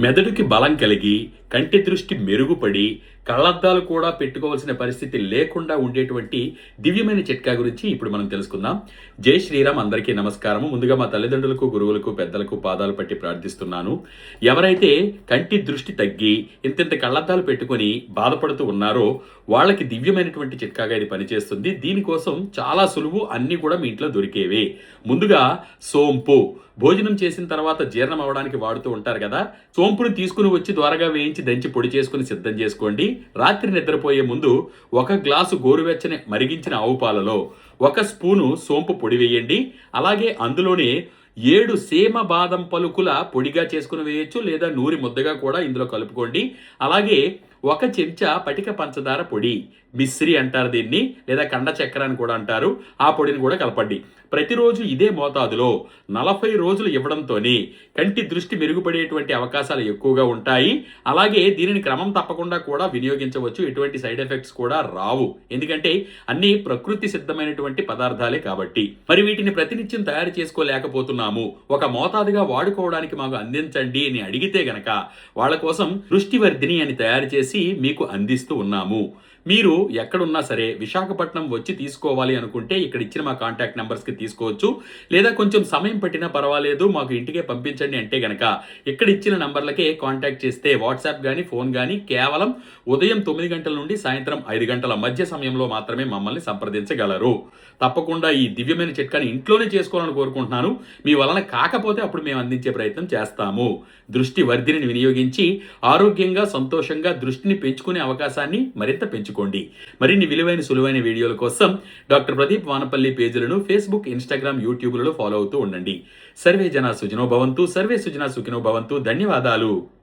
మెదడుకి బలం కలిగి, కంటి దృష్టి మెరుగుపడి, కళ్లద్దాలు కూడా పెట్టుకోవాల్సిన పరిస్థితి లేకుండా ఉండేటువంటి దివ్యమైన చిట్కా గురించి ఇప్పుడు మనం తెలుసుకుందాం. జై శ్రీరామ్! అందరికీ నమస్కారము. ముందుగా మా తల్లిదండ్రులకు, గురువులకు, పెద్దలకు పాదాలు పట్టి ప్రార్థిస్తున్నాను. ఎవరైతే కంటి దృష్టి తగ్గి, ఇంతింత కళ్లద్దాలు పెట్టుకొని బాధపడుతూ ఉన్నారో, వాళ్ళకి దివ్యమైనటువంటి చిట్కాగా ఇది పనిచేస్తుంది. దీనికోసం చాలా సులువు, అన్నీ కూడా మీ ఇంట్లో దొరికేవే. ముందుగా సోంపు. భోజనం చేసిన తర్వాత జీర్ణం అవ్వడానికి వాడుతూ ఉంటారు కదా, సోంపుని తీసుకుని వచ్చి ద్వారగా వేయించి దంచి పొడి చేసుకుని సిద్ధం చేసుకోండి. రాత్రి నిద్రపోయే ముందు 1 గ్లాసు గోరువెచ్చని మరిగించిన ఆవు పాలలో 1 స్పూను సోంపు పొడి వేయండి. అలాగే అందులోనే 7 సీమ బాదం పలుకుల పొడిగా చేసుకుని వేయొచ్చు, లేదా నూరి ముద్దగా కూడా ఇందులో కలుపుకోండి. అలాగే 1 చెంచా పటిక పంచదార పొడి, మిశ్రి అంటారు దీన్ని, లేదా కండ చక్కెర అని కూడా అంటారు. ఆ పొడిని కూడా కలపండి. ప్రతిరోజు ఇదే మోతాదులో 40 రోజులు ఇవ్వడంతోనే కంటి దృష్టి మెరుగుపడేటువంటి అవకాశాలు ఎక్కువగా ఉంటాయి. అలాగే దీనిని క్రమం తప్పకుండా కూడా వినియోగించవచ్చు. ఎటువంటి సైడ్ ఎఫెక్ట్స్ కూడా రావు. ఎందుకంటే అన్ని ప్రకృతి సిద్ధమైనటువంటి పదార్థాలే కాబట్టి. మరి వీటిని ప్రతినిత్యం తయారు చేసుకోలేకపోతున్నాము, ఒక మోతాదుగా వాడుకోవడానికి మాకు అందించండి అని అడిగితే గనక వాళ్ళ కోసం దృష్టివర్ధిని అని తయారు చేసి మీకు అందిస్తూ ఉన్నాము. మీరు ఎక్కడున్నా సరే విశాఖపట్నం వచ్చి తీసుకోవాలి అనుకుంటే ఇక్కడ ఇచ్చిన మా కాంటాక్ట్ నెంబర్స్కి తీసుకోవచ్చు. లేదా కొంచెం సమయం పట్టినా పర్వాలేదు, మాకు ఇంటికే పంపించండి అంటే గనక ఇక్కడ ఇచ్చిన నంబర్లకే కాంటాక్ట్ చేస్తే వాట్సాప్ కానీ ఫోన్ కానీ కేవలం ఉదయం 9 గంటల నుండి సాయంత్రం 5 గంటల మధ్య సమయంలో మాత్రమే మమ్మల్ని సంప్రదించగలరు. తప్పకుండా ఈ దివ్యమైన చిట్కాని ఇంట్లోనే చేసుకోవాలని కోరుకుంటున్నాను. మీ వలన కాకపోతే అప్పుడు మేము అందించే ప్రయత్నం చేస్తాము. దృష్టి వర్ధిని వినియోగించి ఆరోగ్యంగా, సంతోషంగా దృష్టిని పెంచుకునే అవకాశాన్ని మరింత పెంచుకోండి. మరిన్ని విలువైన సులువైన వీడియోల కోసం డాక్టర్ ప్రదీప్ వానపల్లి పేజీలను ఫేస్బుక్, ఇన్స్టాగ్రామ్, యూట్యూబ్లలో ఫాలో అవుతూ ఉండండి. సర్వే జన సుఖినో భవంతు, సర్వే సుజనా సుఖినో భవంతు. ధన్యవాదాలు.